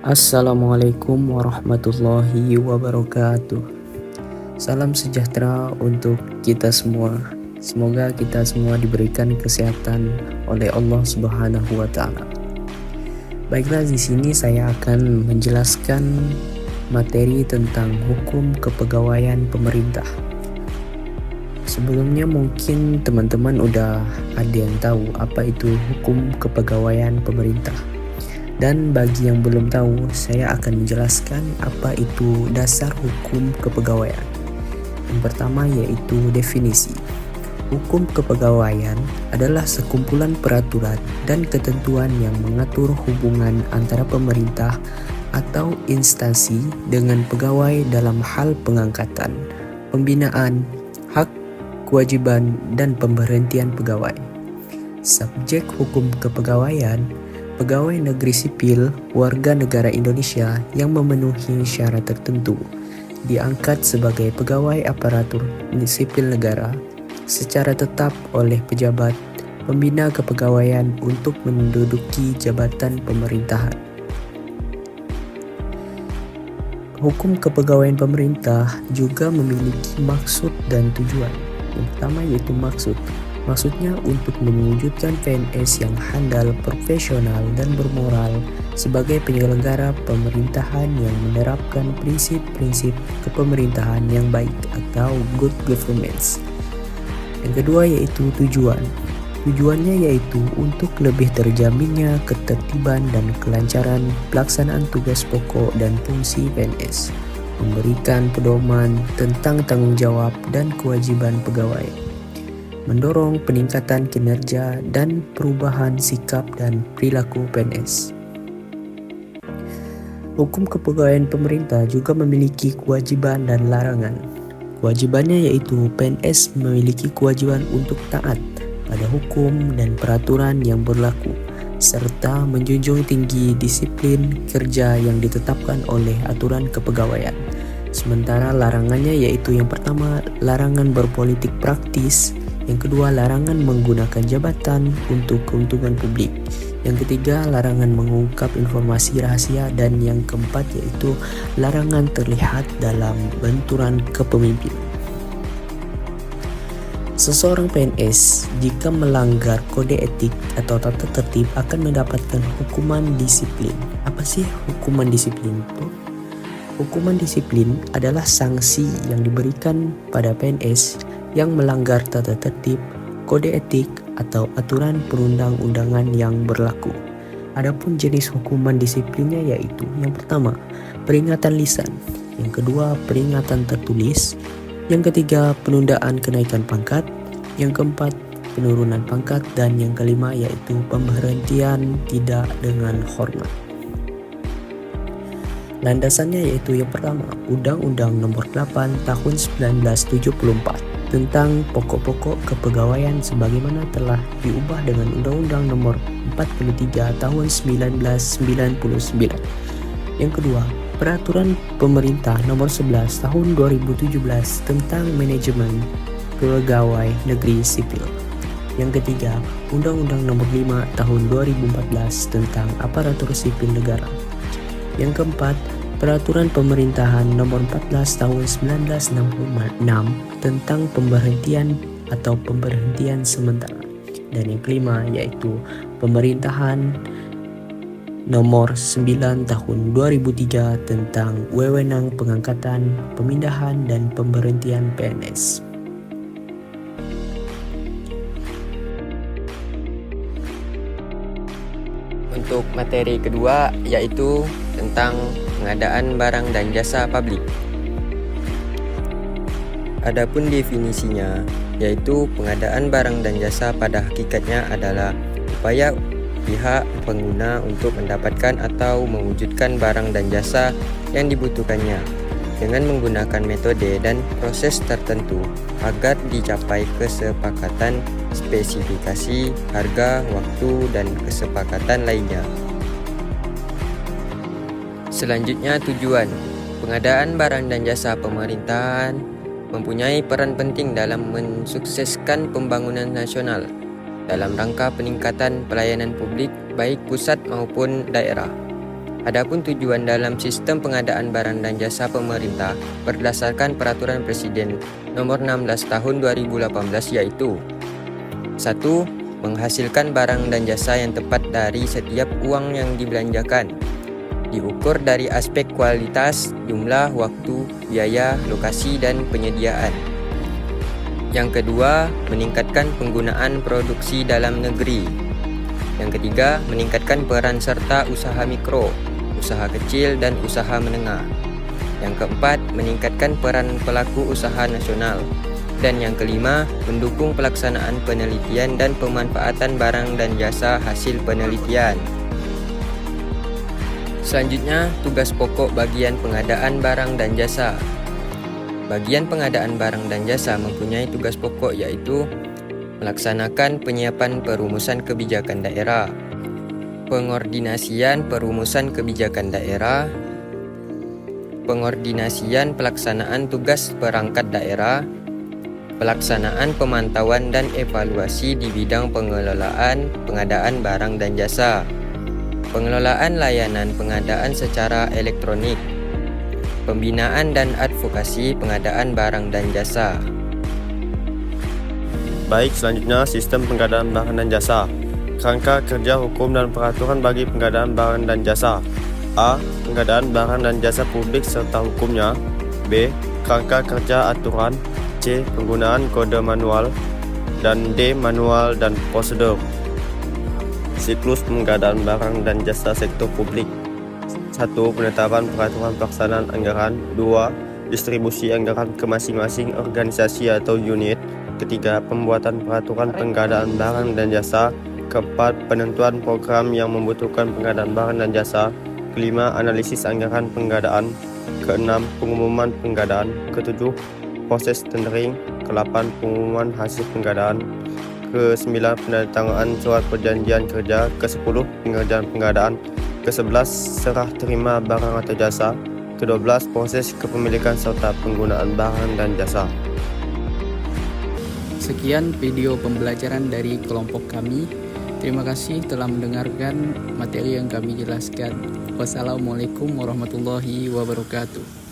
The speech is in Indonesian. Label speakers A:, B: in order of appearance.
A: Assalamualaikum warahmatullahi wabarakatuh. Salam sejahtera untuk kita semua. Semoga kita semua diberikan kesehatan oleh Allah Subhanahu wa taala. Baiklah, di sini saya akan menjelaskan materi tentang hukum kepegawaian pemerintah. Sebelumnya mungkin teman-teman udah ada yang tahu apa itu hukum kepegawaian pemerintah. Dan bagi yang belum tahu, saya akan menjelaskan apa itu dasar hukum kepegawaian. Yang pertama yaitu definisi. Hukum kepegawaian adalah sekumpulan peraturan dan ketentuan yang mengatur hubungan antara pemerintah atau instansi dengan pegawai dalam hal pengangkatan, pembinaan, hak, kewajiban, dan pemberhentian pegawai. Subjek hukum kepegawaian: pegawai negeri sipil warga negara Indonesia yang memenuhi syarat tertentu diangkat sebagai pegawai aparatur sipil negara secara tetap oleh pejabat pembina kepegawaian untuk menduduki jabatan pemerintahan. Hukum kepegawaian pemerintah juga memiliki maksud dan tujuan. Yang pertama yaitu maksud. Maksudnya untuk mewujudkan PNS yang handal, profesional, dan bermoral sebagai penyelenggara pemerintahan yang menerapkan prinsip-prinsip kepemerintahan yang baik atau good governance. Yang kedua yaitu tujuan. Tujuannya yaitu untuk lebih terjaminnya ketertiban dan kelancaran pelaksanaan tugas pokok dan fungsi PNS, memberikan pedoman tentang tanggung jawab dan kewajiban pegawai, mendorong peningkatan kinerja dan perubahan sikap dan perilaku PNS. Hukum kepegawaian pemerintah juga memiliki kewajiban dan larangan. Kewajibannya yaitu PNS memiliki kewajiban untuk taat pada hukum dan peraturan yang berlaku, serta menjunjung tinggi disiplin kerja yang ditetapkan oleh aturan kepegawaian. Sementara larangannya yaitu yang pertama, larangan berpolitik praktis. Yang kedua, larangan menggunakan jabatan untuk keuntungan publik. Yang ketiga, larangan mengungkap informasi rahasia. Dan yang keempat yaitu larangan terlihat dalam benturan kepemimpinan. Seseorang PNS jika melanggar kode etik atau tata tertib akan mendapatkan hukuman disiplin. Apa sih hukuman disiplin itu? Hukuman disiplin adalah sanksi yang diberikan pada PNS yang melanggar tata tertib, kode etik, atau aturan perundang-undangan yang berlaku. Adapun jenis hukuman disiplinnya yaitu yang pertama, peringatan lisan, yang kedua, peringatan tertulis, yang ketiga, penundaan kenaikan pangkat, yang keempat, penurunan pangkat, dan yang kelima yaitu pemberhentian tidak dengan hormat. Landasannya yaitu yang pertama, Undang-Undang Nomor 8 Tahun 1974 tentang pokok-pokok kepegawaian sebagaimana telah diubah dengan Undang-Undang Nomor 43 Tahun 1999. Yang kedua, Peraturan Pemerintah Nomor 11 Tahun 2017 tentang manajemen pegawai negeri sipil. Yang ketiga, Undang-Undang Nomor 5 Tahun 2014 tentang aparatur sipil negara. Yang keempat, Peraturan Pemerintahan Nomor 14 Tahun 1966 tentang pemberhentian atau pemberhentian sementara. Dan yang kelima yaitu Pemerintahan Nomor 9 Tahun 2003 tentang wewenang pengangkatan, pemindahan, dan pemberhentian PNS.
B: Untuk materi kedua yaitu tentang pengadaan barang dan jasa publik. Adapun definisinya yaitu pengadaan barang dan jasa pada hakikatnya adalah upaya pihak pengguna untuk mendapatkan atau mewujudkan barang dan jasa yang dibutuhkannya dengan menggunakan metode dan proses tertentu agar dicapai kesepakatan spesifikasi, harga, waktu, dan kesepakatan lainnya. Selanjutnya tujuan. Pengadaan barang dan jasa pemerintahan mempunyai peran penting dalam mensukseskan pembangunan nasional dalam rangka peningkatan pelayanan publik baik pusat maupun daerah. Adapun tujuan dalam sistem pengadaan barang dan jasa pemerintah berdasarkan Peraturan Presiden Nomor 16 Tahun 2018 yaitu 1. Menghasilkan barang dan jasa yang tepat dari setiap uang yang dibelanjakan, diukur dari aspek kualitas, jumlah, waktu, biaya, lokasi, dan penyediaan. Yang kedua, meningkatkan penggunaan produksi dalam negeri. Yang ketiga, meningkatkan peran serta usaha mikro, usaha kecil, dan usaha menengah. Yang keempat, meningkatkan peran pelaku usaha nasional. Dan yang kelima, mendukung pelaksanaan penelitian dan pemanfaatan barang dan jasa hasil penelitian. Selanjutnya, tugas pokok bagian pengadaan barang dan jasa. Bagian pengadaan barang dan jasa mempunyai tugas pokok yaitu melaksanakan penyiapan perumusan kebijakan daerah, pengordinasian perumusan kebijakan daerah, pengordinasian pelaksanaan tugas perangkat daerah, pelaksanaan pemantauan dan evaluasi di bidang pengelolaan pengadaan barang dan jasa, pengelolaan layanan pengadaan secara elektronik, pembinaan dan advokasi pengadaan barang dan jasa.
C: Baik, selanjutnya sistem pengadaan barang dan jasa. Kerangka kerja hukum dan peraturan bagi pengadaan barang dan jasa. A. Pengadaan barang dan jasa publik serta hukumnya. B. Kerangka kerja aturan. C. Penggunaan kode manual. Dan D. Manual dan prosedur. Siklus pengadaan barang dan jasa sektor publik. 1. Penetapan peraturan pelaksanaan anggaran. 2. Distribusi anggaran ke masing-masing organisasi atau unit. Ketiga, pembuatan peraturan pengadaan barang dan jasa. Keempat, penentuan program yang membutuhkan pengadaan barang dan jasa. Kelima, analisis anggaran pengadaan. Keenam, pengumuman pengadaan. Ketujuh, proses tendering. Ke-8, pengumuman hasil pengadaan. Ke-9, penandatanganan surat perjanjian kerja. Ke-10, pengerjaan pengadaan. Ke-11, serah terima barang atau jasa. Ke-12, proses kepemilikan serta penggunaan barang dan jasa.
D: Sekian video pembelajaran dari kelompok kami. Terima kasih telah mendengarkan materi yang kami jelaskan. Wassalamualaikum warahmatullahi wabarakatuh.